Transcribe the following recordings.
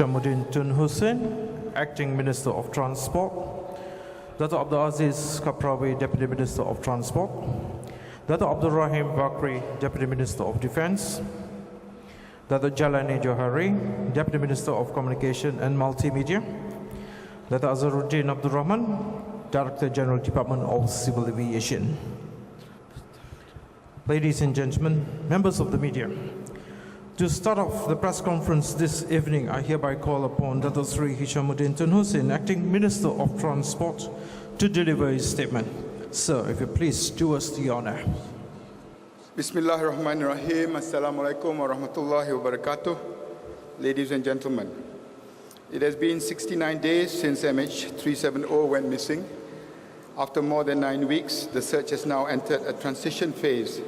Hishammuddin Tun Hussien, Acting Minister of Transport, Datuk Abdul Aziz Kaprawi, Deputy Minister of Transport, Datuk Abdul Rahim Bakri, Deputy Minister of Defence, Datuk Jalani Johari, Deputy Minister of Communication and Multimedia, Datuk Azharuddin Abdul Rahman, Director General Department of Civil Aviation. Ladies and gentlemen, members of the media, to start off the press conference this evening, I hereby call upon Datuk Seri Hishammuddin Tun Hussien, Acting Minister of Transport, to deliver his statement. Sir, if you please do us the honor. Bismillahirrahmanirrahim. Assalamualaikum warahmatullahi wabarakatuh. Ladies and gentlemen, it has been 69 days since MH370 went missing. After more than 9 weeks, the search has now entered a transition phase,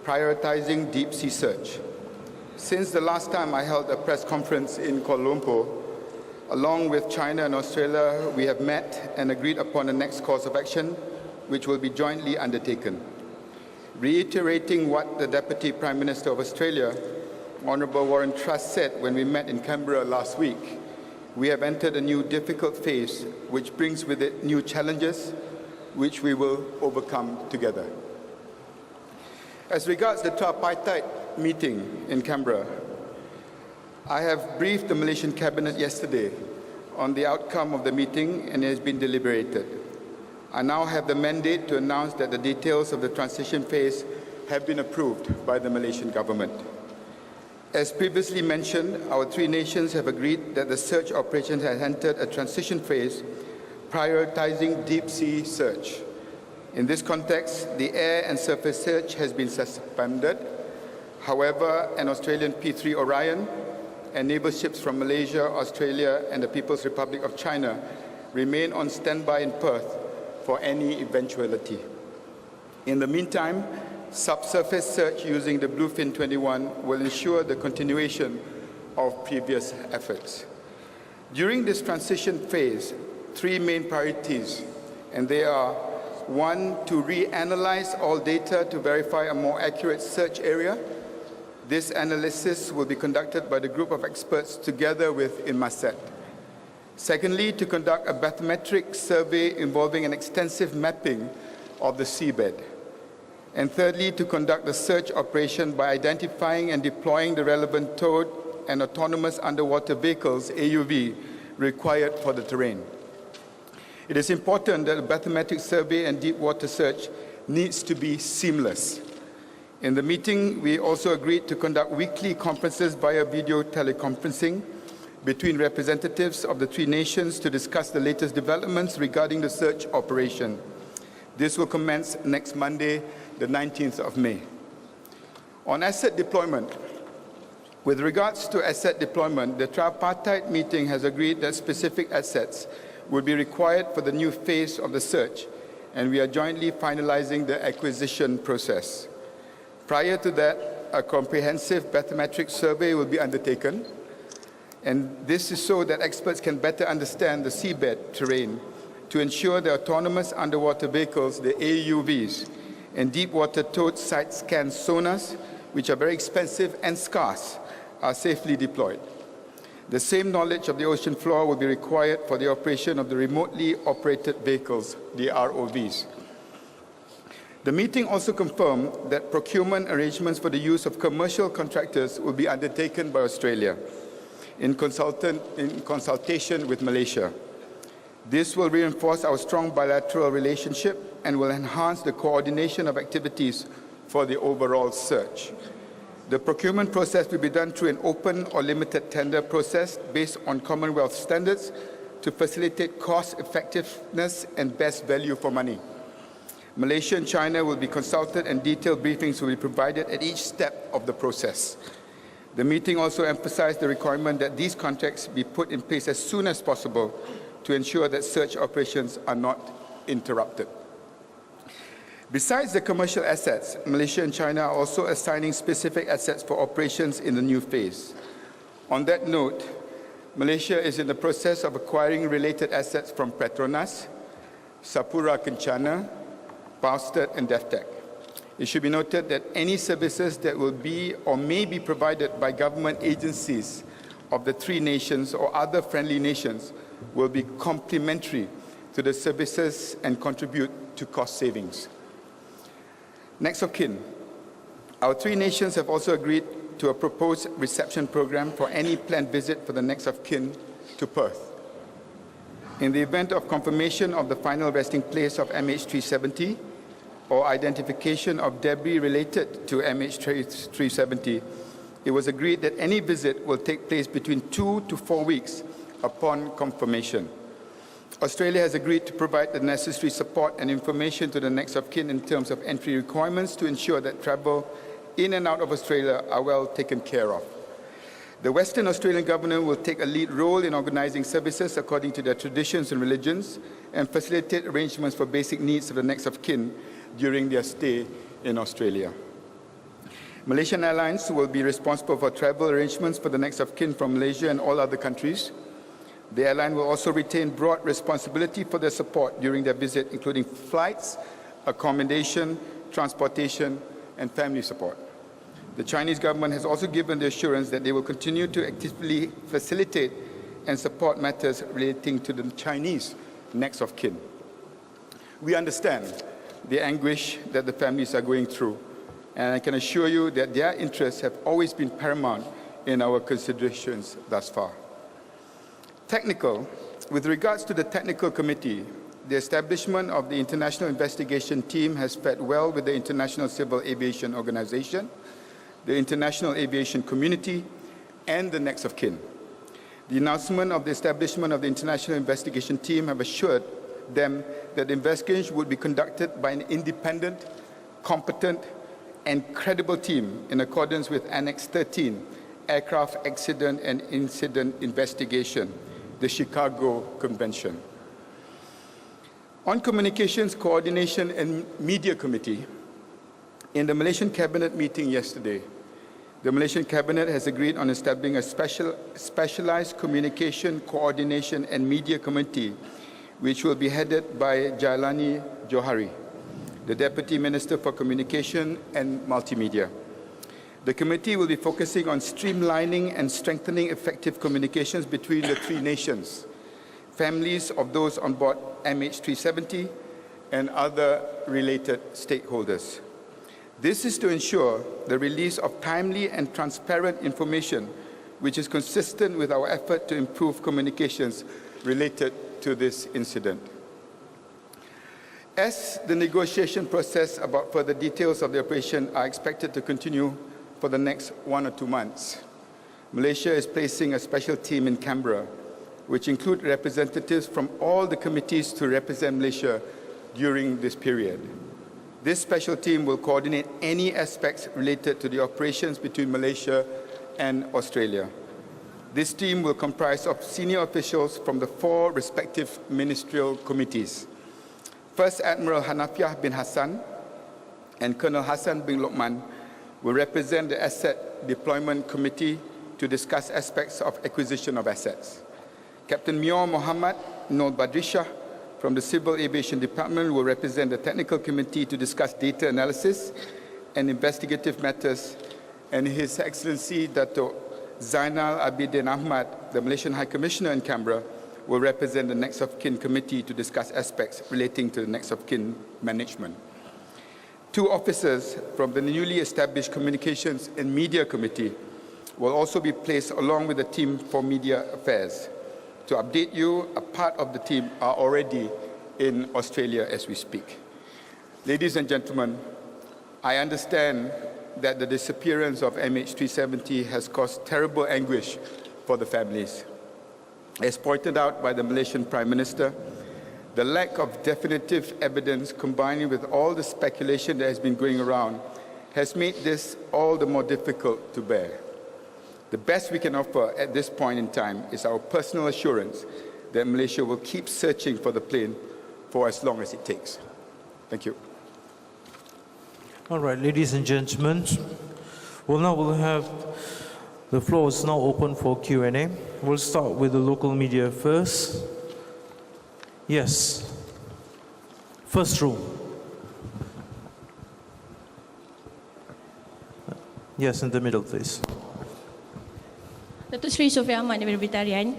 prioritizing deep sea search. Since the last time I held a press conference in Kuala Lumpur, along with China and Australia, we have met and agreed upon the next course of action, which will be jointly undertaken. Reiterating what the Deputy Prime Minister of Australia, Honourable Warren Truss, said when we met in Canberra last week, we have entered a new difficult phase which brings with it new challenges which we will overcome together. As regards the tripartite meeting in Canberra, I have briefed the Malaysian Cabinet yesterday on the outcome of the meeting and it has been deliberated. I now have the mandate to announce that the details of the transition phase have been approved by the Malaysian government. As previously mentioned, our three nations have agreed that the search operation has entered a transition phase, prioritizing deep sea search. In this context, the air and surface search has been suspended. However, an Australian P3 Orion and naval ships from Malaysia, Australia, and the People's Republic of China remain on standby in Perth for any eventuality. In the meantime, subsurface search using the Bluefin 21 will ensure the continuation of previous efforts. During this transition phase, three main priorities, and they are: one, to reanalyze all data to verify a more accurate search area. This analysis will be conducted by the group of experts together with Inmarsat. Secondly, to conduct a bathymetric survey involving an extensive mapping of the seabed. And thirdly, to conduct the search operation by identifying and deploying the relevant towed and autonomous underwater vehicles, AUV, required for the terrain. It is important that a bathymetric survey and deep water search needs to be seamless. In the meeting, we also agreed to conduct weekly conferences via video teleconferencing between representatives of the three nations to discuss the latest developments regarding the search operation. This will commence next Monday, the 19th of May. On asset deployment, with regards to asset deployment, the tripartite meeting has agreed that specific assets will be required for the new phase of the search, and we are jointly finalizing the acquisition process. Prior to that, a comprehensive bathymetric survey will be undertaken, and this is so that experts can better understand the seabed terrain to ensure the autonomous underwater vehicles, the AUVs, and deep water towed site scan sonars, which are very expensive and scarce, are safely deployed. The same knowledge of the ocean floor will be required for the operation of the remotely operated vehicles, the ROVs. The meeting also confirmed that procurement arrangements for the use of commercial contractors will be undertaken by Australia in consultation with Malaysia. This will reinforce our strong bilateral relationship and will enhance the coordination of activities for the overall search. The procurement process will be done through an open or limited tender process based on Commonwealth standards to facilitate cost effectiveness and best value for money. Malaysia and China will be consulted and detailed briefings will be provided at each step of the process. The meeting also emphasized the requirement that these contracts be put in place as soon as possible to ensure that search operations are not interrupted. Besides the commercial assets, Malaysia and China are also assigning specific assets for operations in the new phase. On that note, Malaysia is in the process of acquiring related assets from Petronas, Sapura Kencana, Bastard, and DefTech. It should be noted that any services that will be or may be provided by government agencies of the three nations or other friendly nations will be complementary to the services and contribute to cost savings. Next of kin. Our three nations have also agreed to a proposed reception program for any planned visit for the next of kin to Perth. In the event of confirmation of the final resting place of MH370 or identification of debris related to MH370, it was agreed that any visit will take place between 2 to 4 weeks upon confirmation. Australia has agreed to provide the necessary support and information to the next of kin in terms of entry requirements to ensure that travel in and out of Australia are well taken care of. The Western Australian government will take a lead role in organising services according to their traditions and religions and facilitate arrangements for basic needs of the next of kin during their stay in Australia. Malaysian Airlines will be responsible for travel arrangements for the next of kin from Malaysia and all other countries. The airline will also retain broad responsibility for their support during their visit, including flights, accommodation, transportation, and family support. The Chinese government has also given the assurance that they will continue to actively facilitate and support matters relating to the Chinese next of kin. We understand the anguish that the families are going through, and I can assure you that their interests have always been paramount in our considerations thus far. Technical. With regards to the technical committee, the establishment of the International Investigation Team has fared well with the International Civil Aviation Organization, the international aviation community, and the next of kin. The announcement of the establishment of the International Investigation Team have assured them that the investigation would be conducted by an independent, competent, and credible team in accordance with Annex 13, Aircraft Accident and Incident Investigation, the Chicago Convention. On Communications, Coordination and Media Committee, in the Malaysian Cabinet meeting yesterday, the Malaysian Cabinet has agreed on establishing a specialized communication, coordination and media committee, which will be headed by Jailani Johari, the Deputy Minister for Communication and Multimedia. The committee will be focusing on streamlining and strengthening effective communications between the three nations, families of those on board MH370, and other related stakeholders. This is to ensure the release of timely and transparent information, which is consistent with our effort to improve communications related to this incident. As the negotiation process about further details of the operation are expected to continue for the next 1 or 2 months, Malaysia is placing a special team in Canberra, which include representatives from all the committees to represent Malaysia during this period. This special team will coordinate any aspects related to the operations between Malaysia and Australia. This team will comprise of senior officials from the 4 respective ministerial committees. First Admiral Hanafiah bin Hassan and Colonel Hassan bin Lokman will represent the Asset Deployment Committee to discuss aspects of acquisition of assets. Captain Mior Muhammad Nur Badrisha from the Civil Aviation Department will represent the Technical Committee to discuss data analysis and investigative matters, and His Excellency Datuk Zainal Abidin Ahmad, the Malaysian High Commissioner in Canberra, will represent the Next of Kin Committee to discuss aspects relating to the Next of Kin management. 2 officers from the newly established Communications and Media Committee will also be placed along with the team for media affairs. To update you, a part of the team are already in Australia as we speak. Ladies and gentlemen, I understand that the disappearance of MH370 has caused terrible anguish for the families. As pointed out by the Malaysian Prime Minister, the lack of definitive evidence combined with all the speculation that has been going around has made this all the more difficult to bear. The best we can offer at this point in time is our personal assurance that Malaysia will keep searching for the plane for as long as it takes. Thank you. All right, ladies and gentlemen, we'll have the floor is now open for Q&A. We'll start with the local media first. Yes. First row. Yes, in the middle, please. Datuk Datuk Seri Sofia Ahmad daripada Beritarian.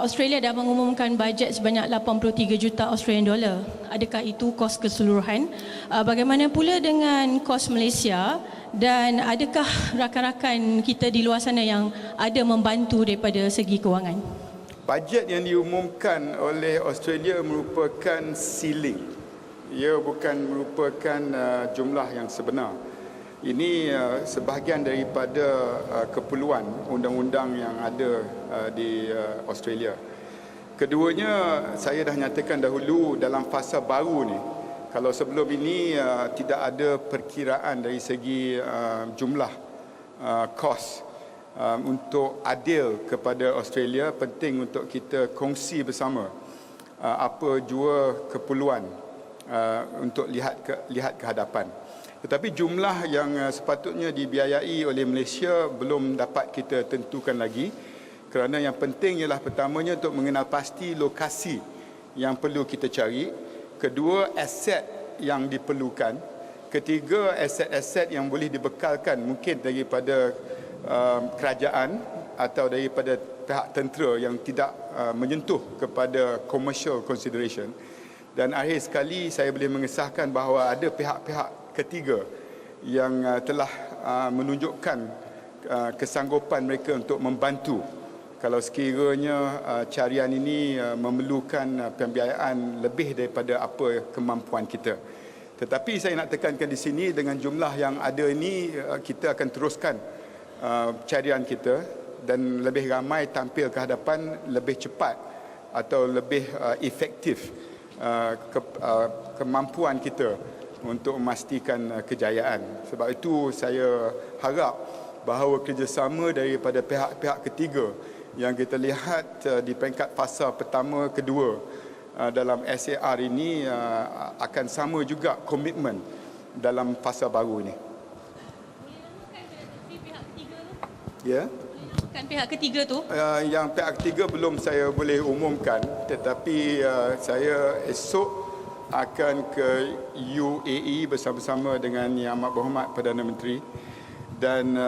Australia dah mengumumkan bajet sebanyak 83 juta Australian dollar. Adakah itu kos keseluruhan? Bagaimana pula dengan kos Malaysia, dan adakah rakan-rakan kita di luar sana yang ada membantu daripada segi kewangan? Bajet yang diumumkan oleh Australia merupakan ceiling. Ia bukan merupakan jumlah yang sebenar. Ini sebahagian daripada keperluan undang-undang yang ada di Australia. Keduanya, saya dah nyatakan dahulu dalam fasa baru ni, kalau sebelum ini tidak ada perkiraan dari segi jumlah kos untuk adil kepada Australia, penting untuk kita kongsi bersama apa jua keperluan untuk lihat ke hadapan. Tetapi jumlah yang sepatutnya dibiayai oleh Malaysia belum dapat kita tentukan lagi, kerana yang penting ialah pertamanya untuk mengenal pasti lokasi yang perlu kita cari, kedua aset yang diperlukan, ketiga aset-aset yang boleh dibekalkan mungkin daripada kerajaan atau daripada pihak tentera yang tidak menyentuh kepada commercial consideration. Dan akhir sekali saya boleh mengesahkan bahawa ada pihak-pihak ketiga yang telah menunjukkan kesanggupan mereka untuk membantu kalau sekiranya carian ini memerlukan pembiayaan lebih daripada apa kemampuan kita. Tetapi saya nak tekankan di sini, dengan jumlah yang ada ini kita akan teruskan carian kita dan lebih ramai tampil ke hadapan, lebih cepat atau lebih efektif kemampuan kita untuk memastikan kejayaan. Sebab itu saya harap bahawa kerjasama daripada pihak-pihak ketiga yang kita lihat di peringkat fasa pertama, kedua dalam SAR ini akan sama juga komitmen dalam fasa baru ini. Ya. Kan pihak ketiga tu? Yang pihak ketiga belum saya boleh umumkan, tetapi saya esok akan ke UAE bersama-sama dengan Yang Amat Berhormat Perdana Menteri, dan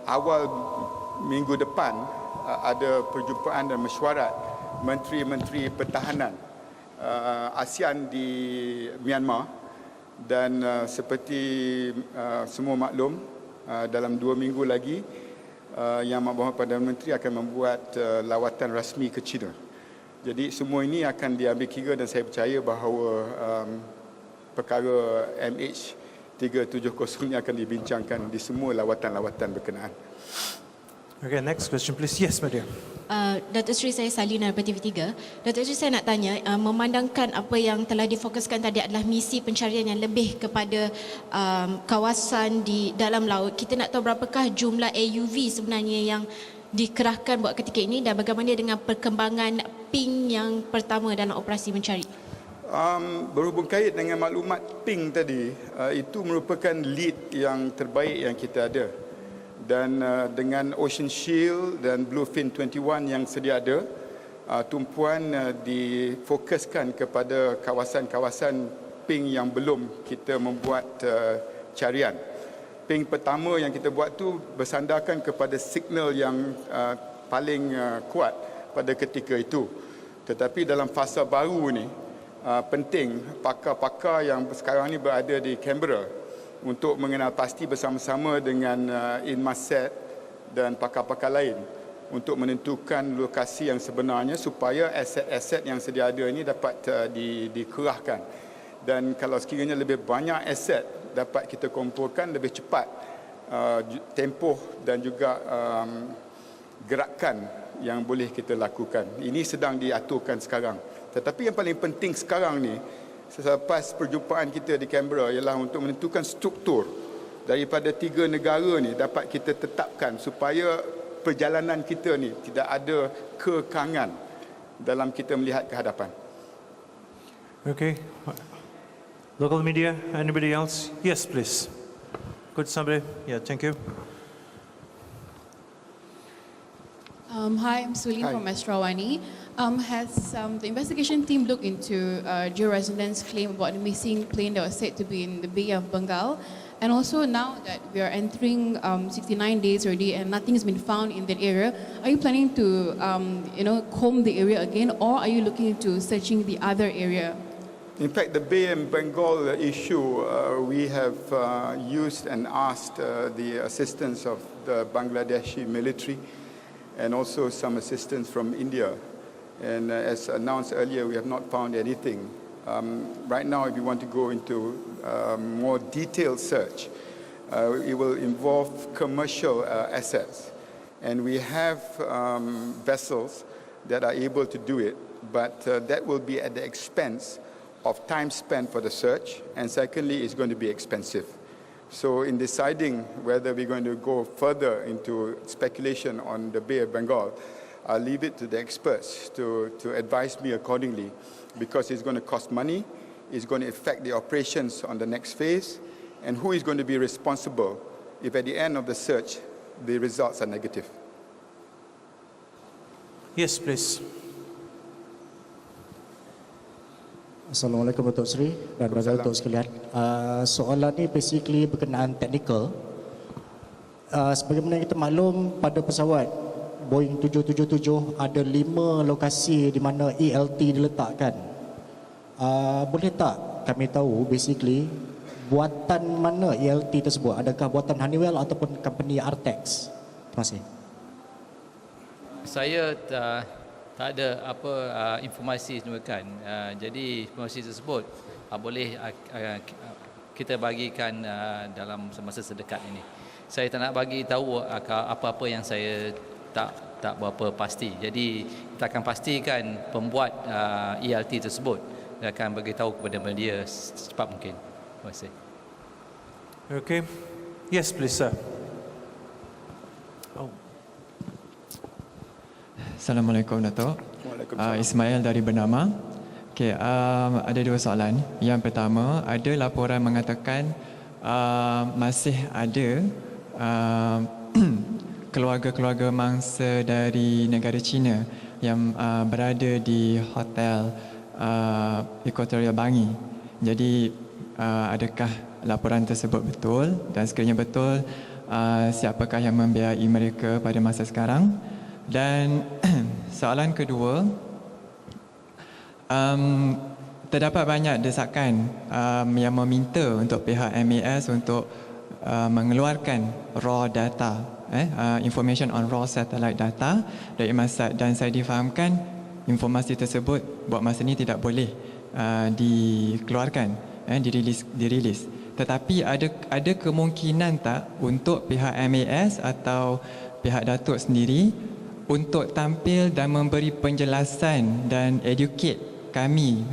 awal minggu depan ada perjumpaan dan mesyuarat Menteri-Menteri Pertahanan ASEAN di Myanmar, dan seperti semua maklum, dalam 2 minggu lagi Yang Amat Berhormat Perdana Menteri akan membuat lawatan rasmi ke China. Jadi semua ini akan diambil kira, dan saya percaya bahawa perkara MH370 ini akan dibincangkan di semua lawatan-lawatan berkenaan. Okay, next question please. Yes, Madam. Datuk Seri, saya Salina daripada TV3. Datuk Seri, saya nak tanya, memandangkan apa yang telah difokuskan tadi adalah misi pencarian yang lebih kepada kawasan di dalam laut, kita nak tahu berapakah jumlah AUV sebenarnya yang dikerahkan buat ketika ini, dan bagaimana dengan perkembangan ping yang pertama dalam operasi mencari? Berhubung kait dengan maklumat ping tadi, itu merupakan lead yang terbaik yang kita ada. Dan dengan Ocean Shield dan Bluefin 21 yang sedia ada, tumpuan difokuskan kepada kawasan-kawasan ping yang belum kita membuat carian. Ping pertama yang kita buat tu bersandarkan kepada signal yang paling kuat pada ketika itu. Tetapi dalam fasa baru ni, penting pakar-pakar yang sekarang ni berada di Canberra untuk mengenal pasti bersama-sama dengan Inmarsat dan pakar-pakar lain untuk menentukan lokasi yang sebenarnya supaya aset-aset yang sedia ada ini dapat dikerahkan. Dan kalau sekiranya lebih banyak aset dapat kita kumpulkan, lebih cepat tempoh dan juga gerakan yang boleh kita lakukan. Ini sedang diaturkan sekarang. Tetapi yang paling penting sekarang ni, selepas perjumpaan kita di Canberra, ialah untuk menentukan struktur daripada 3 negara ni dapat kita tetapkan supaya perjalanan kita ni tidak ada kekangan dalam kita melihat ke hadapan. Okay. Local media, anybody else? Yes, please. Could somebody? Yeah, thank you. Hi, I'm Sulin Hi. from Astrawani. Has the investigation team looked into dual residents' claim about the missing plane that was said to be in the Bay of Bengal? And also now that we are entering 69 days already and nothing has been found in that area, are you planning to comb the area again, or are you looking into searching the other area? In fact, the Bay and Bengal issue, we have used and asked the assistance of the Bangladeshi military and also some assistance from India. And as announced earlier, we have not found anything. Right now, if you want to go into more detailed search, it will involve commercial assets. And we have vessels that are able to do it, but that will be at the expense of time spent for the search, and secondly, it's going to be expensive. So in deciding whether we're going to go further into speculation on the Bay of Bengal, I'll leave it to the experts to advise me accordingly, because it's going to cost money, it's going to affect the operations on the next phase, and who is going to be responsible if at the end of the search, the results are negative. Yes, please. Assalamualaikum Datuk Seri dan Datuk sekalian. Soalan ni basically berkenaan teknikal. Sebagaimana kita maklum, pada pesawat Boeing 777 ada 5 lokasi di mana ELT diletakkan. Boleh tak kami tahu basically buatan mana ELT tersebut? Adakah buatan Honeywell ataupun company Artex? Terima kasih. Saya tak ada apa informasi kan. Jadi informasi tersebut boleh kita bagikan dalam masa sedekat ini. Saya tak nak bagi tahu apa-apa yang saya tak berapa pasti. Jadi kita akan pastikan pembuat ELT tersebut dan akan beritahu kepada media secepat mungkin. Terima kasih. Okay. Yes, please, sir. Assalamualaikum Datuk. Waalaikumsalam. Ismail dari Bernama. Okay, ada 2 soalan. Yang pertama, ada laporan mengatakan masih ada keluarga-keluarga mangsa dari negara China yang berada di hotel Equatorial Bangi. Jadi adakah laporan tersebut betul, dan sekiranya betul, siapakah yang membiayai mereka pada masa sekarang? Dan soalan kedua, terdapat banyak desakan yang meminta untuk pihak MAS untuk mengeluarkan raw data, information on raw satellite data dari Masat, dan saya difahamkan informasi tersebut buat masa ini tidak boleh dikeluarkan, dirilis. Tetapi ada kemungkinan tak untuk pihak MAS atau pihak Datuk sendiri untuk tampil dan memberi penjelasan dan educate kami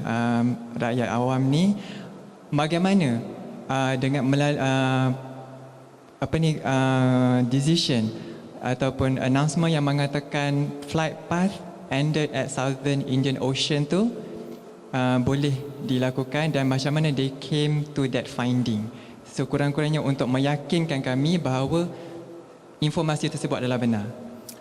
rakyat awam ni bagaimana dengan decision ataupun announcement yang mengatakan flight path ended at Southern Indian Ocean tu boleh dilakukan, dan macam mana they came to that finding. Sekurang-kurangnya untuk meyakinkan kami bahawa informasi tersebut adalah benar.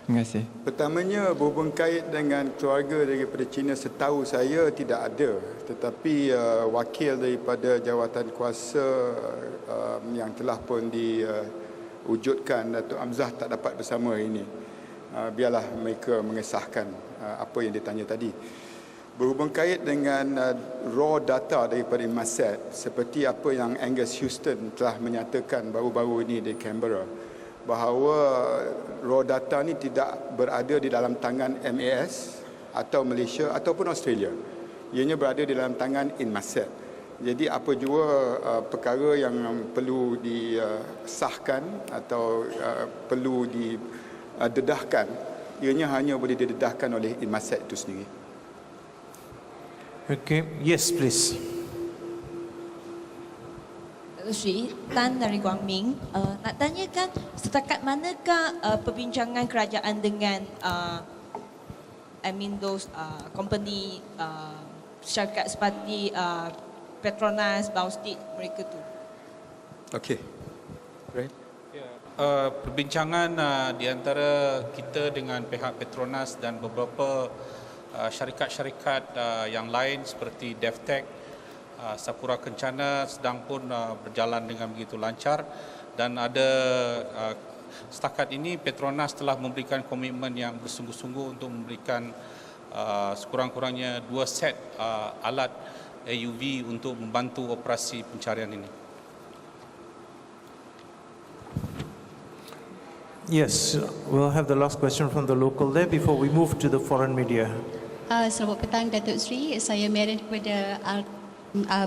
Terima kasih. Pertamanya, berhubung kait dengan keluarga daripada China, setahu saya tidak ada. Tetapi wakil daripada jawatan kuasa yang telah pun diwujudkan, Datuk Hamzah, tak dapat bersama hari ini. Biarlah mereka mengesahkan apa yang ditanya tadi. Berhubung kait dengan raw data daripada Masat, seperti apa yang Angus Houston telah menyatakan baru-baru ini di Canberra, bahawa raw data ni tidak berada di dalam tangan MAS atau Malaysia ataupun Australia. Ianya berada di dalam tangan Inmarsat. Jadi apa jua perkara yang perlu disahkan atau perlu didedahkan, ianya hanya boleh didedahkan oleh Inmarsat itu sendiri. Okay. Yes, please. Sri Tan dari Guang Ming, nak tanyakan setakat manakah perbincangan kerajaan dengan those company syarikat seperti Petronas, Baustik, mereka tu? Okey. Right. Perbincangan di antara kita dengan pihak Petronas dan beberapa syarikat-syarikat yang lain seperti DevTech Sapura Kencana sedang pun berjalan dengan begitu lancar, dan ada setakat ini Petronas telah memberikan komitmen yang bersungguh-sungguh untuk memberikan sekurang-kurangnya 2 set alat AUV untuk membantu operasi pencarian ini. Yes, we'll have the last question from the local there before we move to the foreign media. Selamat petang Datuk Seri, saya Mary daripada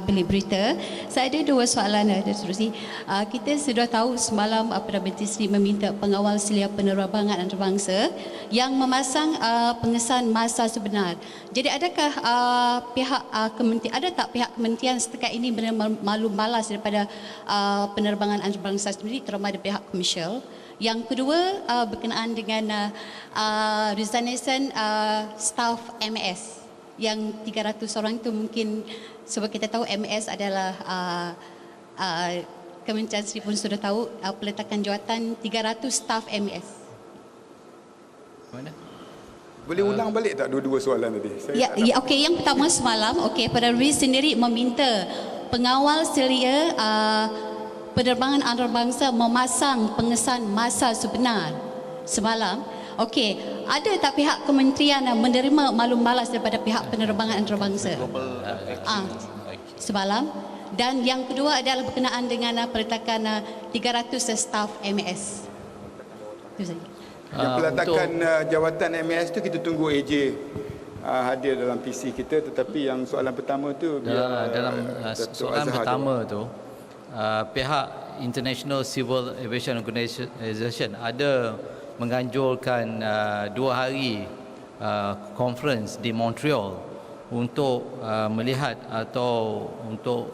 Bilik Berita. Saya ada 2 soalan Datuk Seri. Kita sudah tahu semalam Perdana Menteri Seri meminta pengawal selia penerbangan antarabangsa yang memasang pengesan masa sebenar. Jadi adakah ada tak pihak kementerian setakat ini benar malu malas daripada penerbangan antarabangsa sendiri, terutama ada pihak komersial? Yang kedua berkenaan dengan resignation staff MS yang 300 orang itu, mungkin sebab kita tahu MS adalah Kementerian Seri pun sudah tahu peletakan jawatan 300 staff MS. Mana? Boleh ulang balik tak dua-dua soalan tadi? Okey, yang pertama semalam, Perdana Menteri sendiri meminta pengawal selia penerbangan antarabangsa memasang pengesan masa sebenar semalam. Okey, ada tak pihak kementerian menerima maklum malas daripada pihak penerbangan antarabangsa semalam? Dan yang kedua adalah berkenaan dengan peletakan 300 staf MS. Itu saja. Yang peletakan jawatan MS tu kita tunggu AJ hadir dalam PC kita, tetapi yang soalan pertama tu dalam soalan pertama tu pihak International Civil Aviation Organization ada menganjurkan 2 hari conference di Montreal untuk melihat atau untuk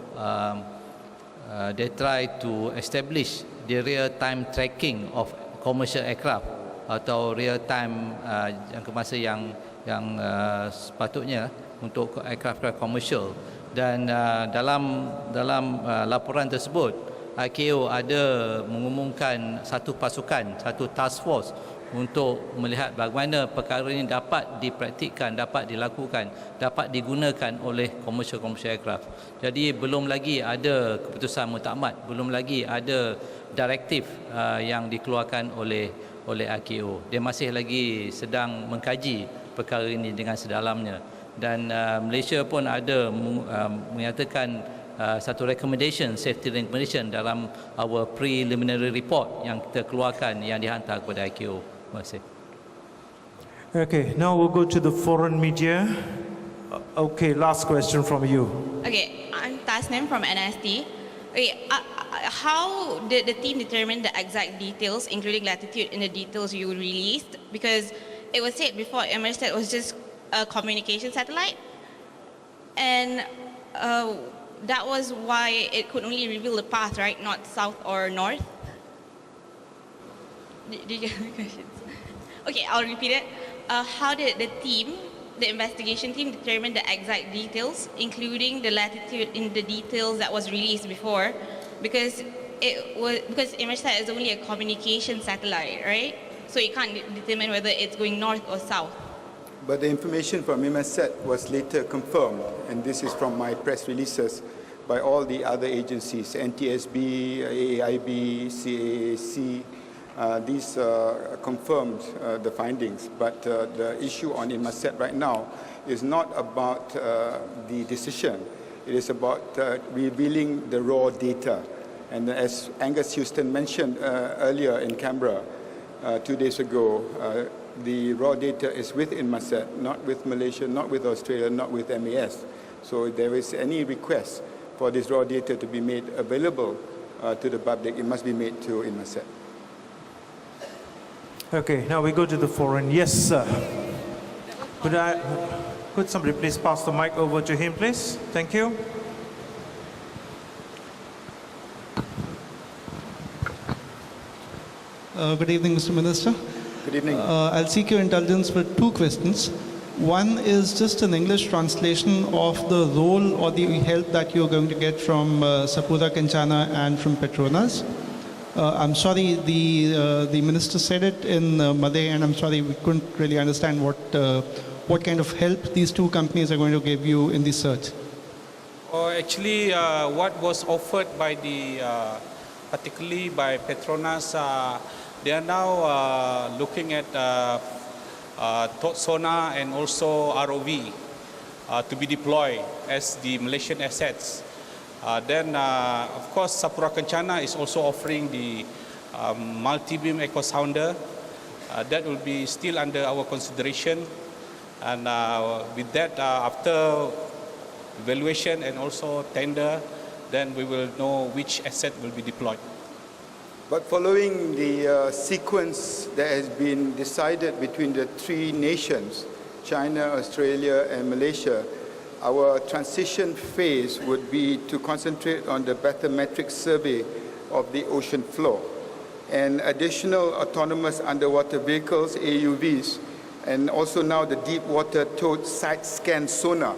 they try to establish the real time tracking of commercial aircraft atau real time jangka masa yang sepatutnya untuk aircraft komersial. Dan dalam laporan tersebut ICAO ada mengumumkan satu pasukan, satu task force untuk melihat bagaimana perkara ini dapat dipraktikkan, dapat dilakukan, dapat digunakan oleh commercial aircraft. Jadi belum lagi ada keputusan muktamad, belum lagi ada direktif yang dikeluarkan oleh ICAO. Dia masih lagi sedang mengkaji perkara ini dengan sedalamnya. Dan Malaysia pun ada menyatakan satu recommendation, safety recommendation dalam our preliminary report yang kita keluarkan yang dihantar kepada ICAO. Terima kasih. Okay, now we'll go to the foreign media. Okay, last question from you. Okay, I'm Tasnim from NST. Okay, how did the team determine the exact details, including latitude, in the details you released? Because it was said before, Emirasat was just a communication satellite, and that was why it could only reveal the path, right? Not south or north. Did you get my questions? Okay, I'll repeat it. How did the investigation team, determine the exact details, including the latitude in the details that was released before? Because Emirasat is only a communication satellite, right? So you can't determine whether it's going north or south. But the information from Emirasat was later confirmed, and this is from my press releases, by all the other agencies, NTSB, AAIB, CAAC. These confirmed the findings. But the issue on Emirasat right now is not about the decision. It is about revealing the raw data. And as Angus Houston mentioned earlier in Canberra 2 days ago, the raw data is with Emirasat, not with Malaysia, not with Australia, not with MAS. So if there is any request for this raw data to be made available to the public, it must be made to Emirasat. Okay, now we go to the foreign. Yes, sir. Could somebody please pass the mic over to him, please? Thank you. Good evening, Mr. Minister. Good evening. I'll seek your indulgence with 2 questions. One is just an English translation of the role or the help that you're going to get from Sapura Kencana and from Petronas. I'm sorry, the minister said it in Malay, and I'm sorry we couldn't really understand what kind of help these 2 companies are going to give you in the search. Oh, Actually, what was offered by particularly by Petronas, they are now looking at sonar and also ROV to be deployed as the Malaysian assets. Then, of course, Sapura Kencana is also offering the multi-beam echo sounder. That will be still under our consideration. And with that, after evaluation and also tender, then we will know which asset will be deployed. But following the sequence that has been decided between the three nations, China, Australia, and Malaysia, our transition phase would be to concentrate on the bathymetric survey of the ocean floor and additional autonomous underwater vehicles, AUVs, and also now the deep water towed side scan sonar,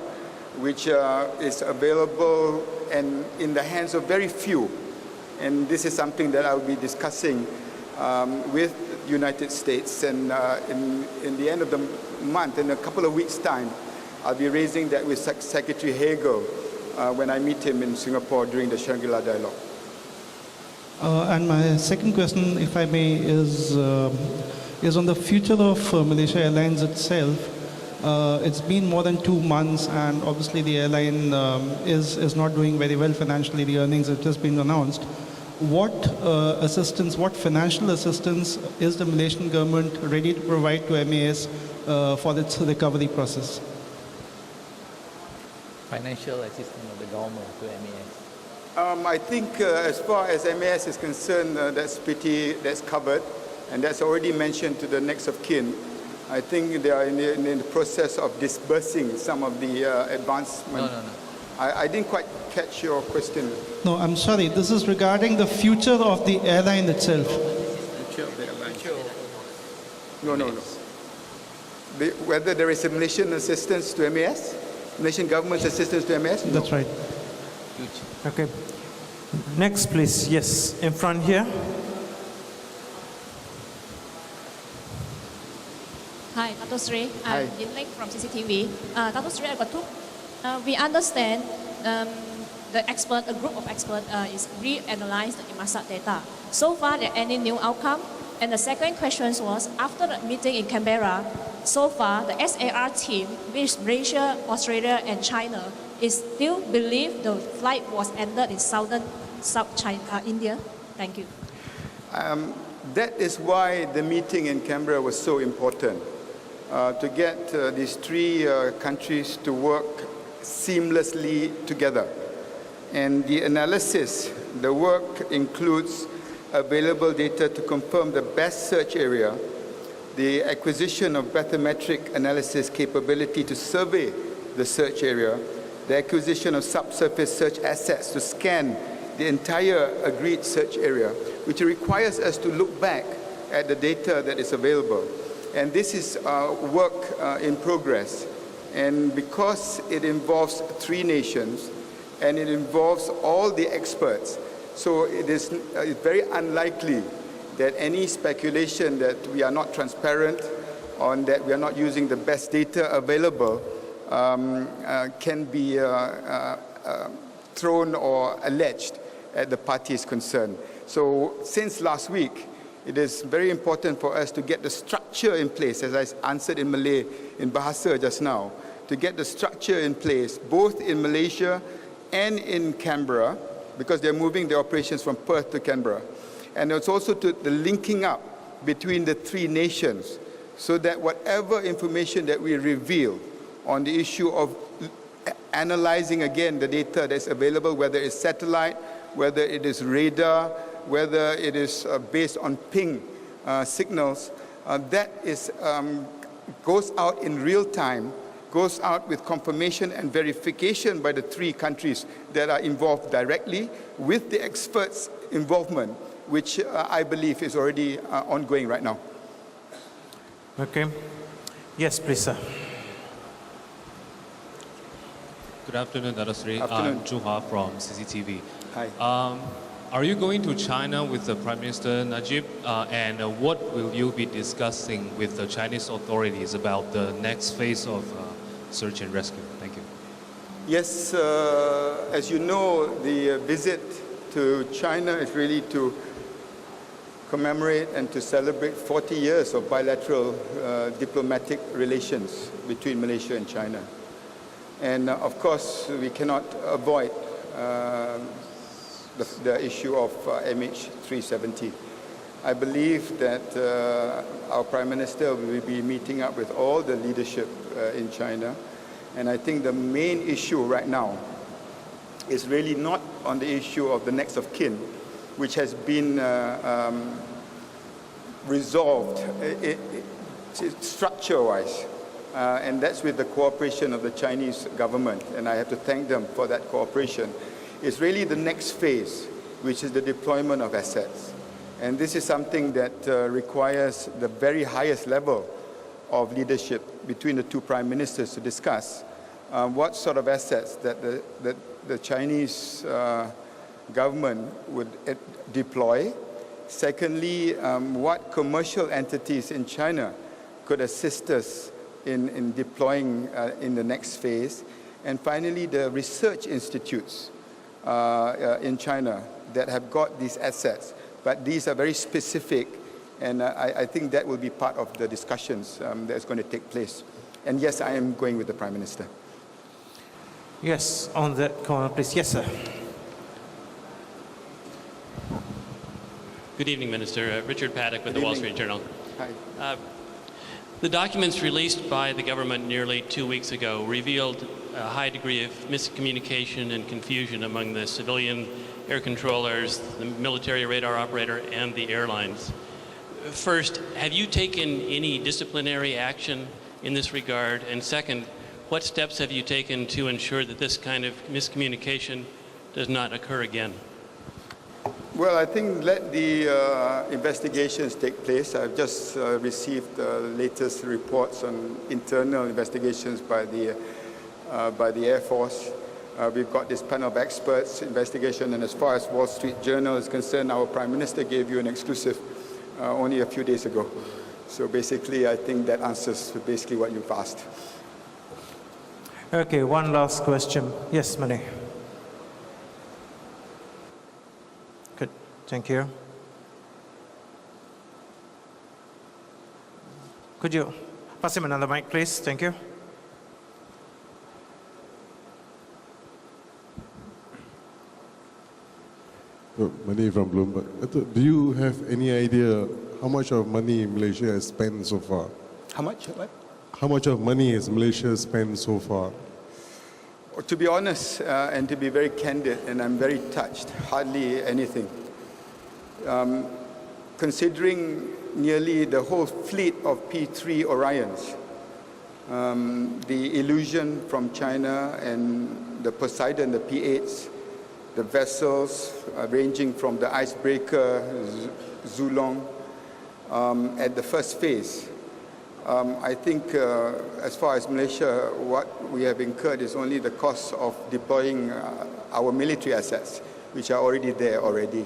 which is available and in the hands of very few. And this is something that I will be discussing with the United States. And in the end of the month, in a couple of weeks' time, I'll be raising that with Secretary Hagel when I meet him in Singapore during the Shangri-La Dialogue. And my second question, if I may, is on the future of Malaysia Airlines itself. It's been more than 2 months, and obviously the airline is not doing very well financially. The earnings have just been announced. What assistance, what financial assistance is the Malaysian government ready to provide to MAS for its recovery process? Financial assistance of the government to MAS. I think as far as MAS is concerned, that's covered, and that's already mentioned to the next of kin. I think they are in the process of disbursing some of the advancement. No. I didn't quite catch your question. No, I'm sorry. This is regarding the future of the airline itself. Future of the airline. No. Whether there is a Malaysian assistance to MAS? Malaysian government's assistance to MAS? No. That's right. Okay. Next, please. Yes, in front here. Hi, Datuk Seri. Hi. I'm Yin from CCTV. Datuk Seri, I've got two. We understand a group of experts is reanalyzed the Inmarsat data. So far, there any new outcome? And the second question was, after the meeting in Canberra, so far, the SAR team, which is Malaysia, Australia, and China, is still believe the flight was ended in South China, India. Thank you. That is why the meeting in Canberra was so important, to get these three countries to work seamlessly together. And the analysis, the work includes available data to confirm the best search area, the acquisition of bathymetric analysis capability to survey the search area, the acquisition of subsurface search assets to scan the entire agreed search area, which requires us to look back at the data that is available. And this is work in progress. And because it involves three nations and it involves all the experts, so it is very unlikely that any speculation that we are not transparent on, that we are not using the best data available, can be thrown or alleged at the parties concerned. So since last week, it is very important for us to get the structure in place, as I answered in Malay, in Bahasa just now, to get the structure in place, both in Malaysia and in Canberra, because they're moving the operations from Perth to Canberra. And it's also to the linking up between the three nations, so that whatever information that we reveal on the issue of analyzing again the data that's available, whether it's satellite, whether it is radar, whether it is based on ping signals, that is, goes out in real time, goes out with confirmation and verification by the three countries that are involved directly with the experts' involvement, which I believe is already ongoing right now. Okay. Yes, please, sir. Good afternoon, Datuk Seri. Afternoon. I'm Juha from CCTV. Hi. Are you going to China with the Prime Minister Najib? And what will you be discussing with the Chinese authorities about the next phase of search and rescue? Thank you. Yes, as you know, the visit to China is really to commemorate and to celebrate 40 years of bilateral diplomatic relations between Malaysia and China. And of course, we cannot avoid the issue of MH370. I believe that our Prime Minister will be meeting up with all the leadership in China. And I think the main issue right now is really not on the issue of the next of kin, which has been resolved structure-wise. And that's with the cooperation of the Chinese government, and I have to thank them for that cooperation. It's really the next phase, which is the deployment of assets. And this is something that requires the very highest level of leadership between the two prime ministers to discuss what sort of assets that the Chinese government would deploy. Secondly, what commercial entities in China could assist us in deploying in the next phase. And finally, the research institutes in China that have got these assets. But these are very specific, and I think that will be part of the discussions that's going to take place. And yes, I am going with the Prime Minister. Yes, on that comment, please. Yes, sir. Good evening, Minister. Richard Paddock with the Wall Street Journal. Hi. The documents released by the government nearly 2 weeks ago revealed a high degree of miscommunication and confusion among the civilian air controllers, the military radar operator, and the airlines. First, have you taken any disciplinary action in this regard? And second, what steps have you taken to ensure that this kind of miscommunication does not occur again? Well, I think let the investigations take place. I've just received the latest reports on internal investigations by the Air Force. We've got this panel of experts investigation, and as far as Wall Street Journal is concerned, our Prime Minister gave you an exclusive only a few days ago. So basically, I think that answers basically what you've asked. Okay, one last question. Yes, Mani. Good, thank you. Could you pass him another mic, please? Thank you. Money from Bloomberg. Do you have any idea how much of money Malaysia has spent so far? How much? What? How much of money has Malaysia spent so far? To be honest and to be very candid, and I'm very touched, hardly anything. Considering nearly the whole fleet of P3 Orions, the Illusion from China and the Poseidon, the P8s, the vessels ranging from the icebreaker Zulong at the first phase. I think as far as Malaysia, what we have incurred is only the cost of deploying our military assets, which are already there already.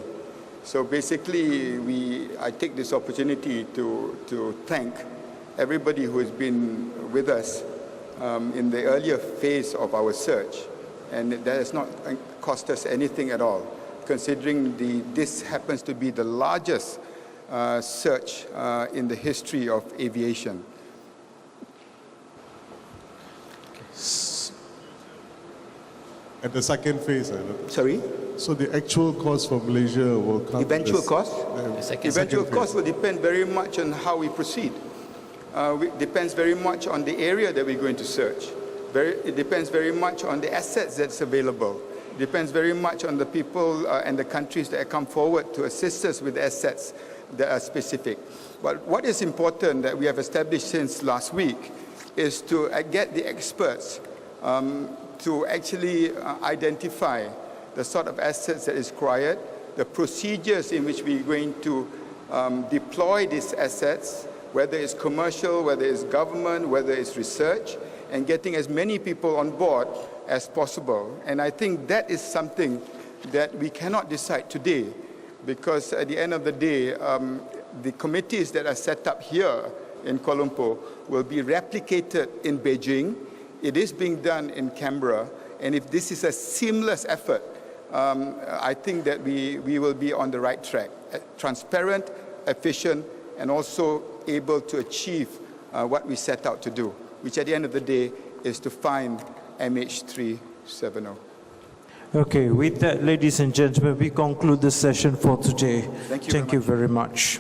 So basically, I take this opportunity to thank everybody who has been with us in the earlier phase of our search. And that has not cost us anything at all, considering this happens to be the largest search in the history of aviation. At the second phase, Sorry? So the actual cost for Malaysia will come... Eventual cost? Eventual second cost phase. will depend very much on how we proceed. It depends very much on the area that we're going to search. It depends very much on the assets that's available. It depends very much on the people and the countries that come forward to assist us with assets that are specific. But what is important that we have established since last week is to get the experts to actually identify the sort of assets that is required, the procedures in which we're going to deploy these assets, whether it's commercial, whether it's government, whether it's research, and getting as many people on board as possible. And I think that is something that we cannot decide today, because at the end of the day, the committees that are set up here in Kuala Lumpur will be replicated in Beijing. It is being done in Canberra, And if this is a seamless effort, I think that we will be on the right track. Transparent, efficient, and also able to achieve what we set out to do, which at the end of the day is to find MH370. Okay, with that, ladies and gentlemen, we conclude the session for today. Thank you very much.